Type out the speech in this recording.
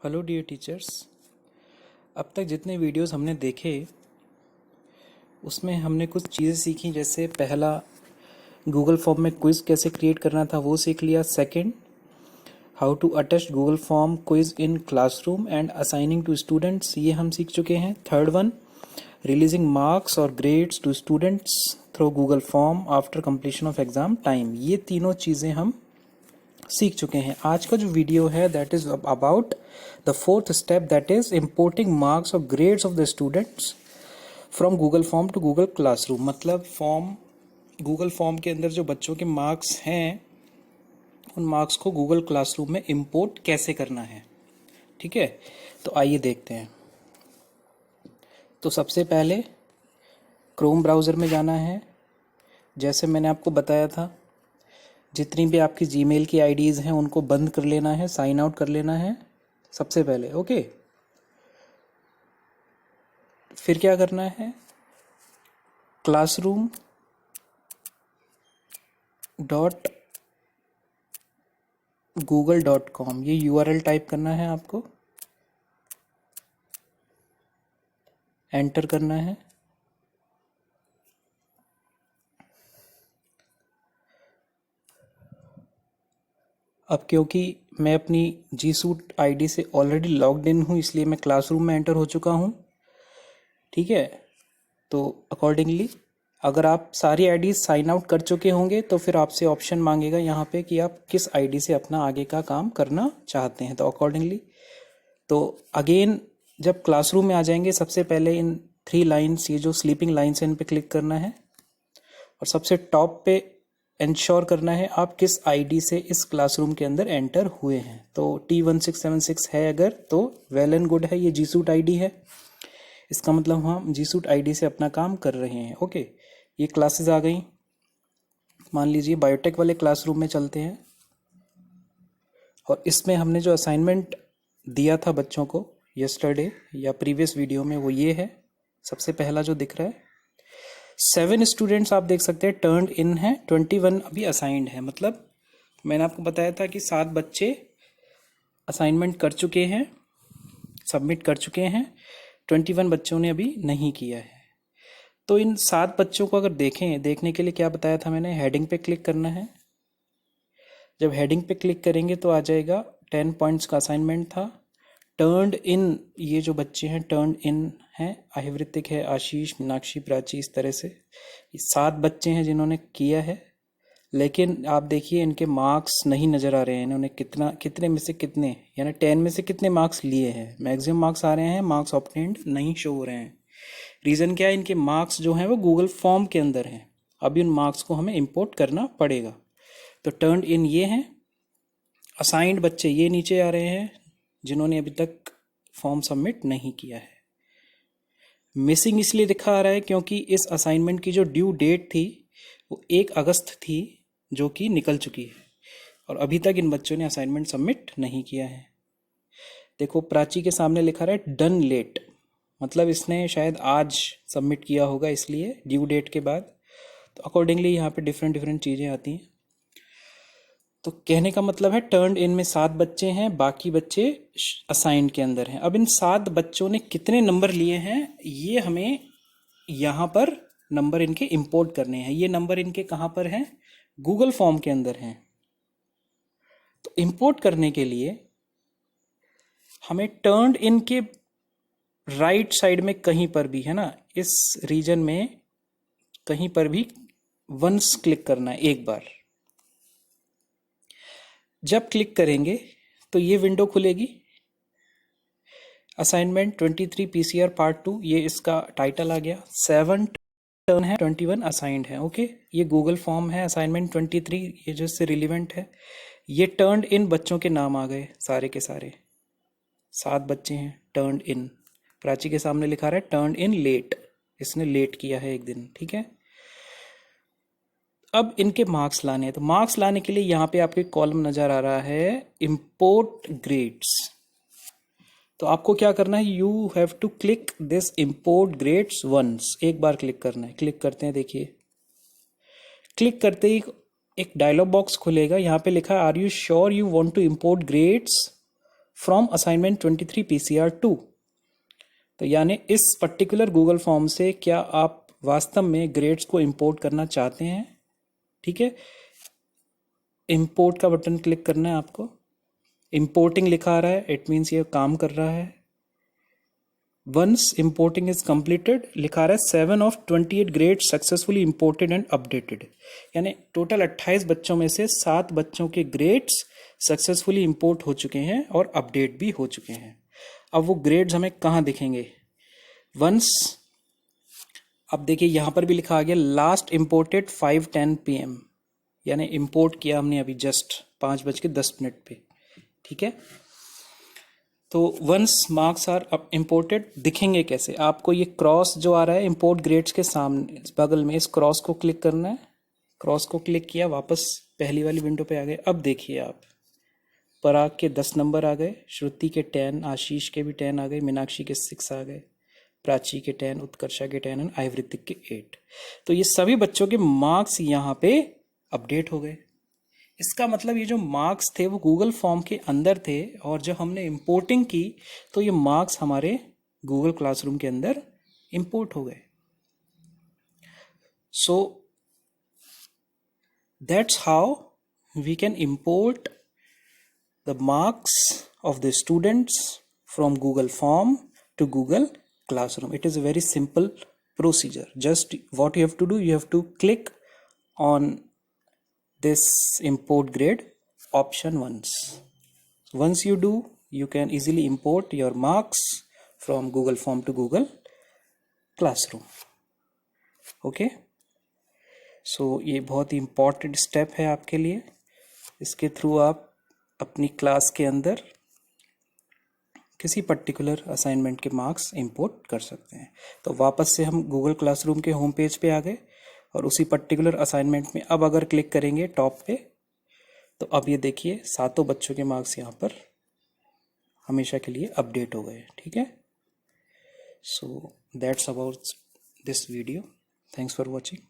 Hello dear teachers. अब तक जितने वीडियोस हमने देखे उसमें हमने कुछ चीज़ें सीखी। जैसे पहला, गूगल फॉर्म में क्विज़ कैसे क्रिएट करना था वो सीख लिया। Second, how to attach Google form quiz in classroom and assigning to students, ये हम सीख चुके हैं। थर्ड वन, रिलीजिंग मार्क्स और grades to students through Google form after completion of exam time, ये तीनों चीज़ें हम सीख चुके हैं। आज का जो वीडियो है that is about the fourth step, that is importing marks और grades of the students from Google form to Google classroom. मतलब गूगल फॉर्म के अंदर जो बच्चों के मार्क्स हैं उन मार्क्स को गूगल क्लासरूम में इम्पोर्ट कैसे करना है। ठीक है, तो आइए देखते हैं। तो सबसे पहले क्रोम ब्राउज़र में जाना है। जैसे मैंने आपको बताया था, जितनी भी आपकी जीमेल की आईडीज़ हैं उनको बंद कर लेना है, साइन आउट कर लेना है सबसे पहले। ओके, फिर क्या करना है, classroom डॉट google.com ये यूआरएल टाइप करना है आपको, एंटर करना है। अब क्योंकि मैं अपनी जी सूट आई से ऑलरेडी लॉग्ड इन हूँ इसलिए मैं क्लासरूम में एंटर हो चुका हूँ। ठीक है, तो अकॉर्डिंगली अगर आप सारी आईडी साइन आउट कर चुके होंगे तो फिर आपसे ऑप्शन मांगेगा यहाँ पे कि आप किस आईडी से अपना आगे का काम करना चाहते हैं। तो अकॉर्डिंगली तो अगेन जब क्लासरूम में आ जाएंगे, सबसे पहले इन 3 लाइन्स, ये जो स्लीपिंग लाइन्स हैं इन पे क्लिक करना है और सबसे टॉप पे इंश्योर करना है आप किस आईडी से इस क्लासरूम के अंदर एंटर हुए हैं। तो T1676 है अगर तो वेल एंड गुड है, ये जी सूट आईडी है, इसका मतलब हम जी सूट आईडी से अपना काम कर रहे हैं। ओके, ये क्लासेस आ गई। मान लीजिए बायोटेक वाले क्लासरूम में चलते हैं और इसमें हमने जो असाइनमेंट दिया था बच्चों को यस्टरडे या प्रीवियस वीडियो में वो ये है। सबसे पहला जो दिख रहा है, 7 स्टूडेंट्स आप देख सकते हैं टर्न्ड इन है, 21 अभी असाइंड है। मतलब मैंने आपको बताया था कि 7 बच्चे असाइनमेंट कर चुके हैं, सबमिट कर चुके हैं, 21 बच्चों ने अभी नहीं किया है। तो इन 7 बच्चों को अगर देखने के लिए क्या बताया था मैंने, हेडिंग पे क्लिक करना है। जब हेडिंग पे क्लिक करेंगे तो आ जाएगा 10 पॉइंट्स का असाइनमेंट था। टर्न्ड इन, ये जो बच्चे हैं टर्न्ड इन हैं, आहिवृतिक है, आशीष, मीनाक्षी, प्राची, इस तरह से ये 7 बच्चे हैं जिन्होंने किया है। लेकिन आप देखिए इनके मार्क्स नहीं नज़र आ रहे हैं, इन्होंने कितने में से कितने, यानी 10 में से कितने मार्क्स लिए हैं। मैक्सिमम मार्क्स आ रहे हैं, मार्क्स ऑब्टेन्ड नहीं शो हो रहे हैं। रीज़न क्या है, इनके मार्क्स जो हैं वो गूगल फॉर्म के अंदर हैं, अभी उन मार्क्स को हमें इंपोर्ट करना पड़ेगा। तो टर्न्ड इन ये हैं, असाइंड बच्चे ये नीचे आ रहे हैं जिन्होंने अभी तक फॉर्म सबमिट नहीं किया है। मिसिंग इसलिए दिखा आ रहा है क्योंकि इस असाइनमेंट की जो ड्यू डेट थी वो 1 अगस्त थी, जो कि निकल चुकी है और अभी तक इन बच्चों ने असाइनमेंट सबमिट नहीं किया है। देखो प्राची के सामने लिखा रहा है डन लेट, मतलब इसने शायद आज सबमिट किया होगा इसलिए ड्यू डेट के बाद। तो अकॉर्डिंगली यहाँ पे डिफरेंट डिफरेंट चीज़ें आती हैं। तो कहने का मतलब है टर्न्ड इन में 7 बच्चे हैं, बाकी बच्चे असाइंड के अंदर हैं। अब इन 7 बच्चों ने कितने नंबर लिए हैं ये हमें यहाँ पर नंबर इनके इंपोर्ट करने हैं। ये नंबर इनके कहाँ पर हैं, गूगल फॉर्म के अंदर हैं। तो इंपोर्ट करने के लिए हमें टर्न्ड इन के राइट साइड में कहीं पर भी, है ना, इस रीजन में कहीं पर भी वंस क्लिक करना है, एक बार। जब क्लिक करेंगे तो ये विंडो खुलेगी, असाइनमेंट 23 पीसीआर पार्ट 2, ये इसका टाइटल आ गया। 7 टर्न है, 21 असाइंड है। ओके, ये गूगल फॉर्म है, असाइनमेंट 23 ये जो इससे रिलीवेंट है। ये टर्न्ड इन बच्चों के नाम आ गए सारे के सारे, 7 बच्चे हैं टर्न्ड इन। प्राची के सामने लिखा रहा है टर्न्ड इन लेट, इसने लेट किया है एक दिन। ठीक है, अब इनके मार्क्स लाने हैं। तो मार्क्स लाने के लिए यहाँ पे आपके कॉलम नजर आ रहा है इंपोर्ट ग्रेड्स। तो आपको क्या करना है, you have to click this import grades once, एक बार क्लिक करना है। क्लिक करते हैं, देखिए क्लिक करते ही एक डायलॉग बॉक्स खुलेगा, यहाँ पे लिखा है are you sure you want to import grades from assignment 23 PCR 2। तो यानी इस पर्टिकुलर गूगल फॉर्म से क्या आप वास्तव में ग्रेड्स को इंपोर्ट करना चाहते हैं। ठीक है, इंपोर्ट का बटन क्लिक करना है आपको। इंपोर्टिंग लिखा आ रहा है, इट मीन्स ये काम कर रहा है। वंस इंपोर्टिंग इज कंप्लीटेड लिखा रहा है 7 of 28 grade successfully imported and updated. यानी टोटल 28 बच्चों में से 7 बच्चों के ग्रेड्स सक्सेसफुली इंपोर्ट हो चुके हैं और अपडेट भी हो चुके हैं। अब वो ग्रेड्स हमें कहाँ दिखेंगे। वंस अब देखिए यहाँ पर भी लिखा आ गया लास्ट इंपोर्टेड 5:10 PM, यानी इंपोर्ट किया हमने अभी जस्ट 5:10 पे। ठीक है, तो वंस मार्क्स आर अब इम्पोर्टेड दिखेंगे कैसे आपको। ये क्रॉस जो आ रहा है इंपोर्ट ग्रेड्स के सामने बगल में, इस क्रॉस को क्लिक करना है। क्रॉस को क्लिक किया, वापस पहली वाली विंडो पे आ गए। अब देखिए आप, पराग के 10 नंबर आ गए, श्रुति के 10, आशीष के भी 10 आ गए, मीनाक्षी के 6 आ गए, प्राची के 10, उत्कर्षा के 10 एंड आयुर्वेदिक के 8। तो ये सभी बच्चों के मार्क्स यहाँ पे अपडेट हो गए। इसका मतलब ये जो मार्क्स थे वो गूगल फॉर्म के अंदर थे, और जब हमने इंपोर्टिंग की तो ये मार्क्स हमारे गूगल क्लासरूम के अंदर इंपोर्ट हो गए। So that's how we can import the marks of the students from Google form to Google classroom. It is a very simple procedure. Just what you have to do, you have to click on this import grade option once. Once you do, you can easily import your marks from Google Form to Google Classroom. Okay, so ये बहुत ही important step है आपके लिए। इसके through आप अपनी class के अंदर किसी पर्टिकुलर असाइनमेंट के मार्क्स इंपोर्ट कर सकते हैं। तो वापस से हम गूगल क्लासरूम के होम पेज पे आ गए, और उसी पर्टिकुलर असाइनमेंट में अब अगर क्लिक करेंगे टॉप पे, तो अब ये देखिए 7 बच्चों के मार्क्स यहाँ पर हमेशा के लिए अपडेट हो गए। ठीक है, so that's about this video. Thanks for watching.